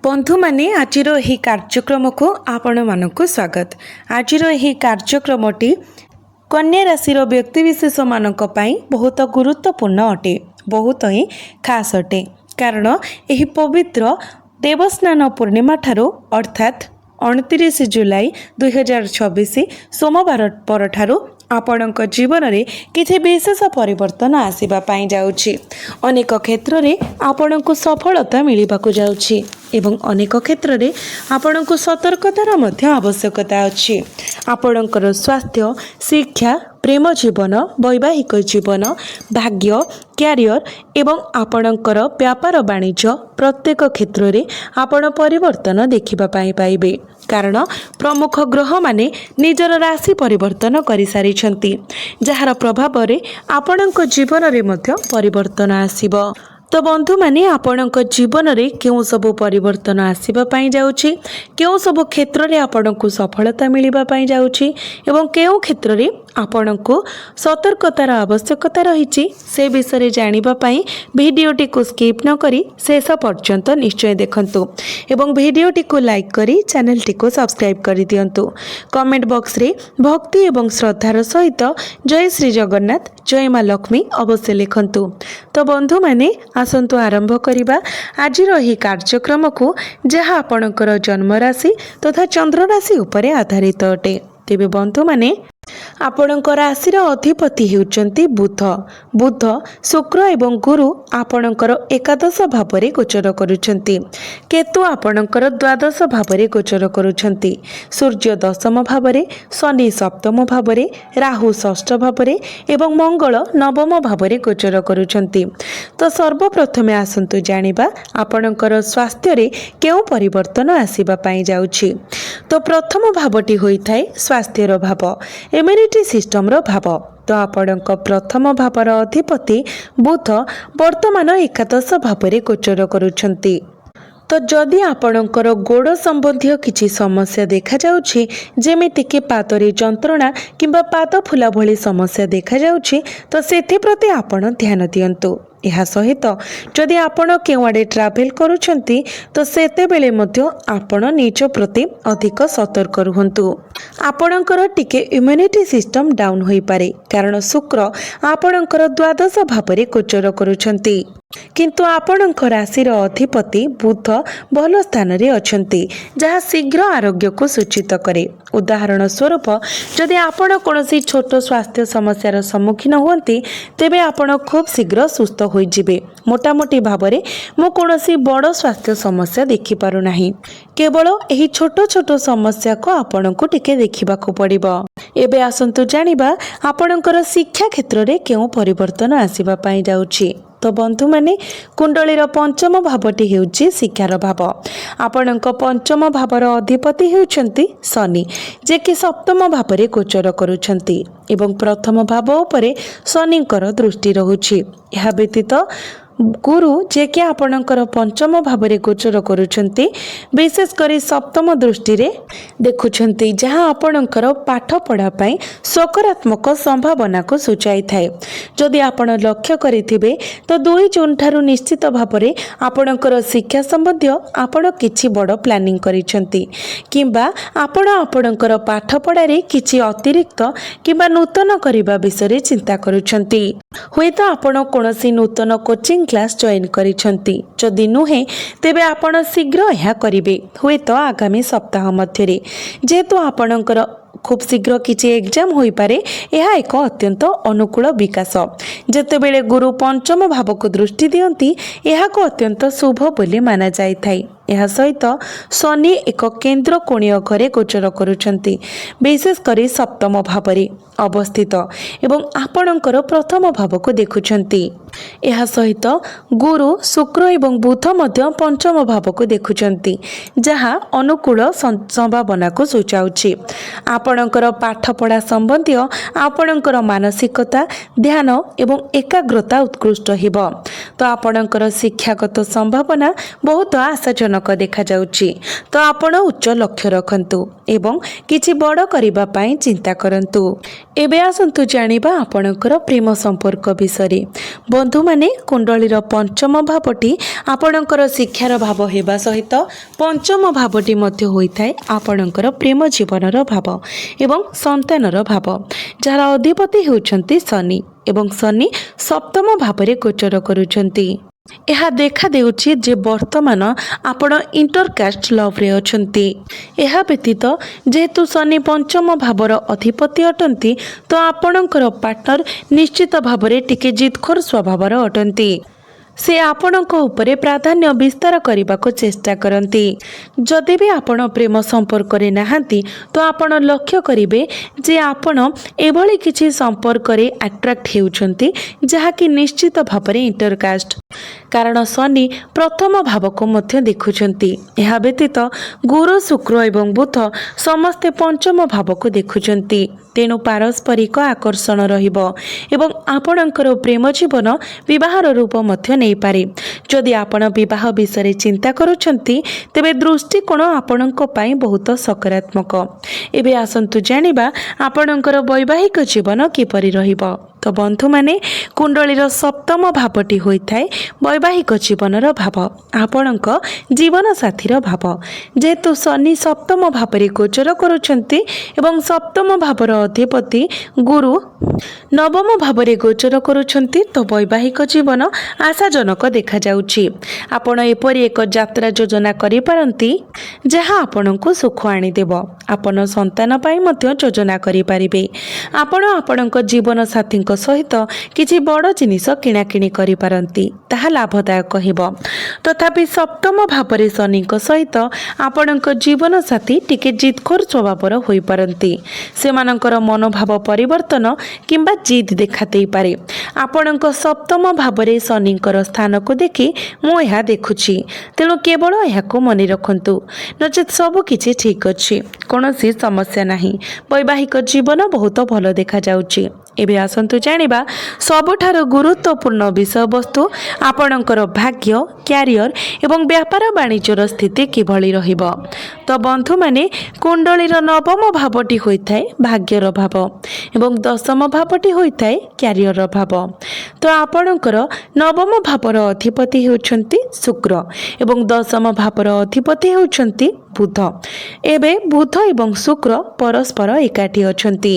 बंधु माने आजिर एही कार्यक्रम को आपण मानक स्वागत। आजिर एही कार्यक्रमटी कन्या राशिर व्यक्तिविशेष मानक पई बहुत गुरुत्वपूर्ण अटे, बहुत ही खास अटे। कारण एही पवित्र देवस्नान पूर्णिमा ठारू अर्थात 29 जुलाई 2026 सोमवार परठारू आपणक जीवन में किसी विशेष परिवर्तन आसवा जाउछि। अनेक क्षेत्र में आपण को सफलता मिलवाक जाउछि एवं अनेक क्षेत्र में आपण को सतर्कतार मध्य आवश्यकता अछि। आपणकर स्वास्थ्य, शिक्षा, प्रेम जीवन, वैवाहिक जीवन, भाग्य, क्यारियर एवं आपणकर व्यापार वाणिज्य प्रत्येक क्षेत्र में आपण परिवर्तन देखिबा पाइबे। कारण प्रमुख ग्रह माने निजर राशि परिवर्तन कर सारी जार प्रभाव में आपणक जीवन में मध्य परिवर्तन आसिबो। तो बंधु माने आपणक जीवन में क्यों सब परिवर्तन आसवाई जाउछि, क्यों सब क्षेत्र में आपण को सफलता मिलवाई जाउछि एवं क्यों क्षेत्र में आपण को सतर्कतार आवश्यकता रही से विषय जानिबा पई भिडियोटी को स्किप न करी शेष पर्यंत निश्चय देखंतु एवं भिडियोटी को लाइक करी चैनल टी को सब्सक्राइब कर दियंतु। कमेंट बॉक्स रे भक्ति एवं श्रद्धार सहित जय श्री जगन्नाथ, जय माँ लक्ष्मी अवश्य लिखंतु। तो बंधु माने आसंतु आरंभ करिबा आजिर एही कार्यक्रम को जहाँ आपणकर जन्म राशि तथा चंद्र राशि उपरे आधारित अटे। तेबे बंधु माने आपणक राशिर अधिपति हेउचंती बुध। बुध, शुक्र एवं गुरु आपणकर एकादश भावरे गोचर करुछंती। केतु आपणकर द्वादश भावरे गोचर करुछंती। सूर्य दशम भावरे, शनि सप्तम भावरे, राहु षष्ठ भावरे एवं मंगल नवम भावरे गोचर करुछंती। तो सर्वप्रथमे आसंतु जानिबा आपणकर स्वास्थ्य रे केउ परिवर्तन आसीबा पाई जाउछि। तो प्रथम भावटी होइथाय स्वास्थ्यर भाव, इम्यूनिटी सिस्टम रो भाव। तो आपणक प्रथम भावर अधिपति बुध वर्तमान एकादश भावरे गोचर करुछंती। तो जदि आपणकर गोड़ संबंधी किसी समस्या देखा जाउछि, जेमिति कि पादरे जंत्रणा किंबा पाद फुला भली समस्या देखा जाउछि, तो सेथि प्रति आपण ध्यान दियंतु। यह सहित जदि आपण केवाड़े ट्रावेल करुछंती तो सेते बेले मध्य आपण निज प्रति अधिक सतर्क रुहंतु। आपणकर टिके इम्यूनिटी सिस्टम डाउन होई पारे, कारण शुक्र आपणकर द्वादश भावरे गोचर करुछंती। किंतु आपणक राशिर अधिपति बुध भल स्थान रे अछंती, जहाँ शीघ्र आरोग्य को सूचित करे। उदाहरण स्वरूप जदि आपण कोनोसी छोट स्वास्थ्य समस्यार सम्मुखीन हुअंती, तेबे आपण खूब शीघ्र सुस्थ होई जिबे। मोटामोटी भावरे मो कोनोसी बड़ स्वास्थ्य समस्या देखि पारु नाही, केवल एही छोट छोट समस्या को आपण को टिके देखिबा को पड़िबो। एबे आसंतु जानिबा आपणकर शिक्षा क्षेत्र रे केउ परिवर्तन आसीबा पाई जाउछि। तो बंधु माने कुंडलीर पंचम भावटी हेउछि शिक्षार भाव। आपणक पंचम भावर अधिपति हेउछंती शनि, जे कि सप्तम भावरे गोचर करुछंती एवं प्रथम भाव उपरे शनिकर दृष्टि रहुछि। यह व्यतीत गुरु, जे कि आपणकर पंचम भावरे गोचर करुछंती, विशेष करी सप्तम दृष्टि रे देखुछंती, जहाँ आपणकर पाठ पढ़ा पई सकारात्मक संभावना को सूचाई थाए। जदि आपण लक्ष्य करिथिबे तो 2 जून ठारू निश्चित भावरे आपणकर शिक्षा संबंधी आपण किछि बड़ प्लानिंग करिछंती, किंबा आपण आपणकर पाठ पढ़ारे किछि अतिरिक्त किंबा नूतन करिबा विषय चिंता करुछंती। हुए तो आपण कोनोसी नूतन कोचिंग क्लास जॉइन करिछंती। जदि नुहे तेबे आपण शीघ्र यह करिवे, हुए तो आगामी सप्ताह मध्यरे। जेहेतु आपणकर खूब शीघ्र किसी एग्जाम होई पारे, यह एक अत्यंत अनुकूल विकास। जेतेबेले गुरु पंचम भाव को दृष्टि दियंती, यह को अत्यंत शुभ बोली माना जाई थाई। यह सहित शनि एक केंद्र कोणीय घरे गोचर करुछंती, विशेष करी सप्तम भावरे अवस्थित एवं आपणकर प्रथम भाव को देखुछंती। यह सहित गुरु, शुक्र एवं बुध मध्य पंचम भाव को देखुछंती, जहाँ अनुकूल संभावना को सूचाउछि। आपणकर पाठ पढ़ा संबंधी आपणकर मानसिकता, ध्यान एवं एकाग्रता उत्कृष्ट हिब। तो आपणकर शिक्षागत संभावना बहुत आशाजनक ଆଶାଜନକ ଦେଖାଯାଉଛି ତ ଆପଣ ଉଚ୍ଚ ଲକ୍ଷ୍ୟ ରଖନ୍ତୁ ଏବଂ କିଛି ବଡ଼ କରିବା ପାଇଁ ଚିନ୍ତା କରନ୍ତୁ। ଏବେ ଆସନ୍ତୁ ଜାଣିବା ଆପଣଙ୍କର ପ୍ରେମ ସମ୍ପର୍କ ବିଷୟରେ। ବନ୍ଧୁମାନେ, କୁଣ୍ଡଳୀର ପଞ୍ଚମ ଭାବଟି ଆପଣଙ୍କର ଶିକ୍ଷାର ଭାବ ହେବା ସହିତ ପଞ୍ଚମ ଭାବଟି ମଧ୍ୟ ହୋଇଥାଏ ଆପଣଙ୍କର ପ୍ରେମ ଜୀବନର ଭାବ ଏବଂ ସନ୍ତାନର ଭାବ, ଯାହାର ଅଧିପତି ହେଉଛନ୍ତି ଶନି ଏବଂ ଶନି ସପ୍ତମ ଭାବରେ ଗୋଚର କରୁଛନ୍ତି। ଏହା ଦେଖାଦେଉଛି ଯେ ବର୍ତ୍ତମାନ ଆପଣ ଇଣ୍ଟରକାଷ୍ଟ ଲଭ୍ରେ ଅଛନ୍ତି। ଏହା ବ୍ୟତୀତ ଯେହେତୁ ଶନି ପଞ୍ଚମ ଭାବର ଅଧିପତି ଅଟନ୍ତି ତ ଆପଣଙ୍କର ପାର୍ଟନର ନିଶ୍ଚିତ ଭାବରେ ଟିକେ ଜିଦଖୋର ସ୍ୱଭାବର ଅଟନ୍ତି। ସେ ଆପଣଙ୍କ ଉପରେ ପ୍ରାଧାନ୍ୟ ବିସ୍ତାର କରିବାକୁ ଚେଷ୍ଟା କରନ୍ତି। ଯଦି ବି ଆପଣ ପ୍ରେମ ସମ୍ପର୍କରେ ନାହାନ୍ତି ତ ଆପଣ ଲକ୍ଷ୍ୟ କରିବେ ଯେ ଆପଣ ଏଭଳି କିଛି ସମ୍ପର୍କରେ ଆଟ୍ରାକ୍ଟ ହେଉଛନ୍ତି ଯାହାକି ନିଶ୍ଚିତ ଭାବରେ ଇଣ୍ଟରକାଷ୍ଟ, କାରଣ ଶନି ପ୍ରଥମ ଭାବକୁ ମଧ୍ୟ ଦେଖୁଛନ୍ତି। ଏହା ବ୍ୟତୀତ ଗୁରୁ, ଶୁକ୍ର ଏବଂ ବୁଧ ସମସ୍ତେ ପଞ୍ଚମ ଭାବକୁ ଦେଖୁଛନ୍ତି। ତେଣୁ ପାରସ୍ପରିକ ଆକର୍ଷଣ ରହିବ ଏବଂ ଆପଣଙ୍କର ପ୍ରେମ ଜୀବନ ବିବାହର ରୂପ ମଧ୍ୟ ନେଇପାରେ। ଯଦି ଆପଣ ବିବାହ ବିଷୟରେ ଚିନ୍ତା କରୁଛନ୍ତି ତେବେ ଦୃଷ୍ଟିକୋଣ ଆପଣଙ୍କ ପାଇଁ ବହୁତ ସକାରାତ୍ମକ। ଏବେ ଆସନ୍ତୁ ଜାଣିବା ଆପଣଙ୍କର ବୈବାହିକ ଜୀବନ କିପରି ରହିବ। ତ ବନ୍ଧୁମାନେ, କୁଣ୍ଡଳୀର ସପ୍ତମ ଭାବଟି ହୋଇଥାଏ ବୈବାହିକ ଜୀବନର ଭାବ, ଆପଣଙ୍କ ଜୀବନସାଥୀର ଭାବ। ଯେହେତୁ ଶନି ସପ୍ତମ ଭାବରେ ଗୋଚର କରୁଛନ୍ତି ଏବଂ ସପ୍ତମ ଭାବର ଅଧିପତି ଗୁରୁ ନବମ ଭାବରେ ଗୋଚର କରୁଛନ୍ତି ତ ବୈବାହିକ ଜୀବନ ଆଶାଜନକ ଦେଖାଯାଉଛି। ଆପଣ ଏପରି ଏକ ଯାତ୍ରା ଯୋଜନା କରିପାରନ୍ତି ଯାହା ଆପଣଙ୍କୁ ସୁଖ ଆଣିଦେବ। ଆପଣ ସନ୍ତାନ ପାଇଁ ମଧ୍ୟ ଯୋଜନା କରିପାରିବେ। ଆପଣ ଆପଣଙ୍କ ଜୀବନସାଥୀଙ୍କ ସହିତ କିଛି ବଡ଼ ଜିନିଷ କିଣାକିଣି କରିପାରନ୍ତି, ତାହା ଲାଭଦାୟକ ହେବ। ତଥାପି ସପ୍ତମ ଭାବରେ ଶନିଙ୍କ ସହିତ ଆପଣଙ୍କ ଜୀବନସାଥୀ ଟିକେ ଜିଦଖୋର ସ୍ୱଭାବର ହୋଇପାରନ୍ତି। ସେମାନଙ୍କର ମନୋଭାବ ପରିବର୍ତ୍ତନ କିମ୍ବା ଜିଦ୍ ଦେଖାଦେଇପାରେ। ଆପଣଙ୍କ ସପ୍ତମ ଭାବରେ ଶନିଙ୍କର ସ୍ଥାନକୁ ଦେଖି ମୁଁ ଏହା ଦେଖୁଛି, ତେଣୁ କେବଳ ଏହାକୁ ମନେ ରଖନ୍ତୁ, ନଚେତ୍ ସବୁ କିଛି ଠିକ୍ ଅଛି, କୌଣସି ସମସ୍ୟା ନାହିଁ। ବୈବାହିକ ଜୀବନ ବହୁତ ଭଲ ଦେଖାଯାଉଛି। ଏବେ ଆସନ୍ତୁ ଜାଣିବା ସବୁଠାରୁ ଗୁରୁତ୍ୱପୂର୍ଣ୍ଣ ବିଷୟବସ୍ତୁ, ଆପଣଙ୍କର ଭାଗ୍ୟ, କ୍ୟାରିୟର ଏବଂ ବ୍ୟାପାର ବାଣିଜ୍ୟର ସ୍ଥିତି କିଭଳି ରହିବ। ତ ବନ୍ଧୁମାନେ, କୁଣ୍ଡଳୀର ନବମ ଭାବଟି ହୋଇଥାଏ ଭାଗ୍ୟର ଭାବ ଏବଂ ଦଶମ ଭାବଟି ହୋଇଥାଏ କ୍ୟାରିୟର ଭାବ। ତ ଆପଣଙ୍କର ନବମ ଭାବର ଅଧିପତି ହେଉଛନ୍ତି ଶୁକ୍ର ଏବଂ ଦଶମ ଭାବର ଅଧିପତି ହେଉଛନ୍ତି ବୁଧ। ଏବେ ବୁଧ ଏବଂ ଶୁକ୍ର ପରସ୍ପର ଏକାଠି ଅଛନ୍ତି,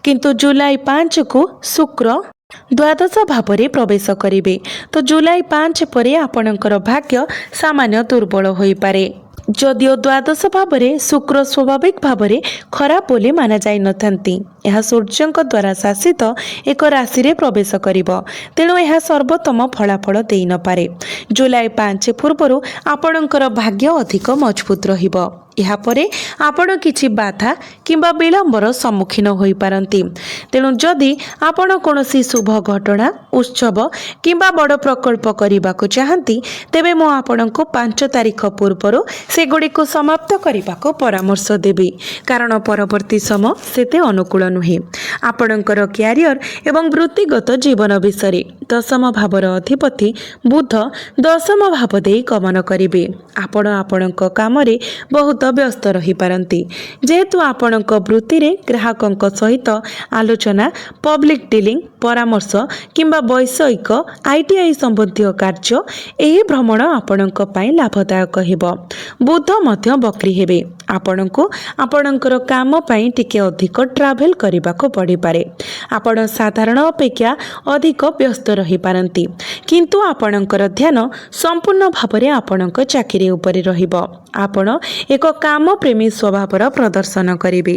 କିନ୍ତୁ ଜୁଲାଇ 5କୁ ଶୁକ୍ର ଦ୍ୱାଦଶ ଭାବରେ ପ୍ରବେଶ କରିବେ। ତ ଜୁଲାଇ 5 ପରେ ଆପଣଙ୍କର ଭାଗ୍ୟ ସାମାନ୍ୟ ଦୁର୍ବଳ ହୋଇପାରେ। ଯଦିଓ ଦ୍ୱାଦଶ ଭାବରେ ଶୁକ୍ର ସ୍ୱାଭାବିକ ଭାବରେ ଖରାପ ବୋଲି ମାନାଯାଇନଥାନ୍ତି, ଏହା ସୂର୍ଯ୍ୟଙ୍କ ଦ୍ୱାରା ଶାସିତ ଏକ ରାଶିରେ ପ୍ରବେଶ କରିବ, ତେଣୁ ଏହା ସର୍ବୋତ୍ତମ ଫଳାଫଳ ଦେଇନପାରେ। ଜୁଲାଇ 5 ପୂର୍ବରୁ ଆପଣଙ୍କର ଭାଗ୍ୟ ଅଧିକ ମଜବୁତ ରହିବ। ଏହାପରେ ଆପଣ କିଛି ବାଧା କିମ୍ବା ବିଳମ୍ବର ସମ୍ମୁଖୀନ ହୋଇପାରନ୍ତି। ତେଣୁ ଯଦି ଆପଣ କୌଣସି ଶୁଭ ଘଟଣା, ଉତ୍ସବ କିମ୍ବା ବଡ଼ ପ୍ରକଳ୍ପ କରିବାକୁ ଚାହାନ୍ତି ତେବେ ମୁଁ ଆପଣଙ୍କୁ 5 ତାରିଖ ପୂର୍ବରୁ ସେଗୁଡ଼ିକୁ ସମାପ୍ତ କରିବାକୁ ପରାମର୍ଶ ଦେବି, କାରଣ ପରବର୍ତ୍ତୀ ସମୟ ସେତେ ଅନୁକୂଳ ନୁହେଁ। ଆପଣଙ୍କର କ୍ୟାରିୟର ଏବଂ ବୃତ୍ତିଗତ ଜୀବନ ବିଷୟରେ ଦଶମ ଭାବର ଅଧିପତି ବୁଧ ଦଶମ ଭାବ ଦେଇ ଗମନ କରିବେ। ଆପଣ ଆପଣଙ୍କ କାମରେ ବହୁତ ବ୍ୟସ୍ତ ରହିପାରନ୍ତି। ଯେହେତୁ ଆପଣଙ୍କ ବୃତ୍ତିରେ ଗ୍ରାହକଙ୍କ ସହିତ ଆଲୋଚନା, ପବ୍ଲିକ୍ ଡିଲିଂ, ପରାମର୍ଶ କିମ୍ବା ବୈଷୟିକ ITI ସମ୍ବନ୍ଧୀୟ କାର୍ଯ୍ୟ, ଏହି ଭ୍ରମଣ ଆପଣଙ୍କ ପାଇଁ ଲାଭଦାୟକ ହେବ। ବୁଧ ମଧ୍ୟ ବକ୍ରି ହେବେ। ଆପଣଙ୍କୁ ଆପଣଙ୍କର କାମ ପାଇଁ ଟିକେ ଅଧିକ ଟ୍ରାଭେଲ୍ କରିବାକୁ ପଡ଼ିପାରେ। ଆପଣ ସାଧାରଣ ଅପେକ୍ଷା ଅଧିକ ବ୍ୟସ୍ତ ରହିପାରନ୍ତି, କିନ୍ତୁ ଆପଣଙ୍କର ଧ୍ୟାନ ସମ୍ପୂର୍ଣ୍ଣ ଭାବରେ ଆପଣଙ୍କ ଚାକିରି ଉପରେ ରହିବ। ଆପଣ ଏକ କାମପ୍ରେମୀ ସ୍ୱଭାବର ପ୍ରଦର୍ଶନ କରିବେ।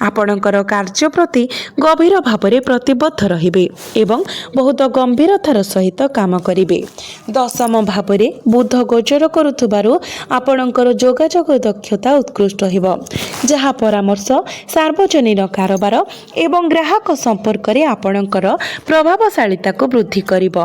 ଆପଣଙ୍କର କାର୍ଯ୍ୟ ପ୍ରତି ଗଭୀର ଭାବରେ ପ୍ରତିବଦ୍ଧ ରହିବେ ଏବଂ ବହୁତ ଗମ୍ଭୀରତାର ସହିତ କାମ କରିବେ। ଦଶମ ଭାବରେ ବୁଧ ଗୋଚର କରୁଥିବାରୁ ଆପଣଙ୍କର ଯୋଗାଯୋଗ ଦକ୍ଷତା ଉତ୍କୃଷ୍ଟ ହେବ, ଯାହା ପରାମର୍ଶ, ସାର୍ବଜନୀନ କାରବାର ଏବଂ ଗ୍ରାହକ ସମ୍ପର୍କରେ ଆପଣଙ୍କର ପ୍ରଭାବଶାଳୀତାକୁ ବୃଦ୍ଧି କରିବ।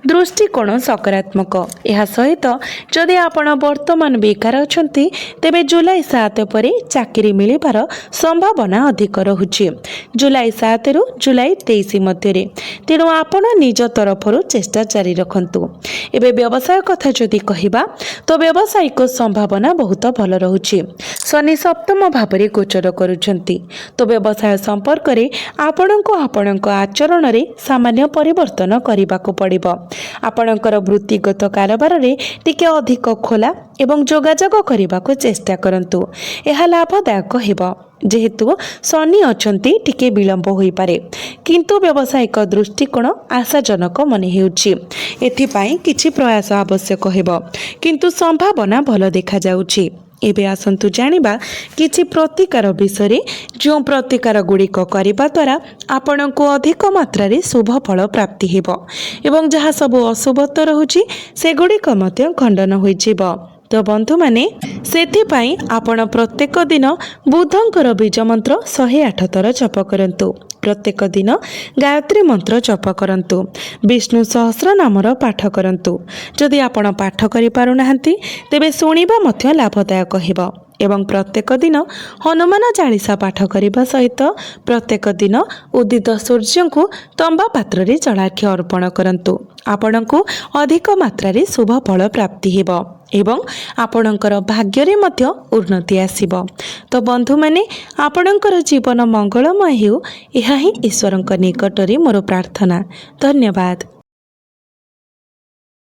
दृष्टिकोण सकारात्मक। यह सहित जदि आपण वर्तमान बेकार अछंती तेबे जुलाई 7 परे चाकरी मिलिबार संभावना अधिक रहुछि। जुलाई 7 रु जुलाई 23 मध्य तेणु आपण निज तरफरु चेष्टा जारी रखंतु। एबे व्यवसाय कथा जदि कहिबा तो व्यावसायिक संभावना बहुत भल रहुछि। शनि सप्तम भावरे गोचर करुछंती तो व्यवसाय संपर्क रे आपणक आचरण रे सामान्य परिवर्तन करबाको पड़िबो। आपणकर वृत्तिगत कारोबार रे टिके अधिक खोला एवं जोगाजोग करबाको चेष्टा करंतु। यह लाभदायक हेबो जेहेतु शनि अछंती टिके विलंब होई पारे किंतु व्यावसायिक दृष्टिकोण आशाजनक मन हेउछि। एथिपाई किछि प्रयास आवश्यक हेबो किंतु संभावना भल देखा जाउछि। एबे आसंतु जानिबा किछि प्रतिकार विषय जो प्रतिकार गुड़िक करबा द्वारा आपणको अधिक मात्रा रे शुभ फल प्राप्ति हेबो एवं जहाँ सब अशुभत रहुछि सेगुड़िक मध्य खंडन होई जिवो। तो बंधु माने सेथिपाई आपण प्रत्येक दिन बुधंकर बीज मंत्र 108 थर जप करंतु। प्रत्येक दिन गायत्री मंत्र जप करंतु। विष्णु सहस्र नामर पाठ करंतु। जदि आपण पाठ करि पारु नाहंती तेबे सुनिबा मध्य लाभदायक हेबो एवं प्रत्येक दिन हनुमान चालीसा पाठ करने सहित प्रत्येक दिन उदित सूर्य को तंबा पात्र रे जलार्घ्य अर्पण करंतु। आपणको अधिक मात्रा रे शुभ फल प्राप्ति हेबो एवं आपणकर भाग्य रे मध्य उन्नति आसीबो। तो बंधु माने आपणकर जीवन मंगलमय हेउ एहा ही ईश्वरଙ୍କ निकट रे मोर प्रार्थना। धन्यवाद।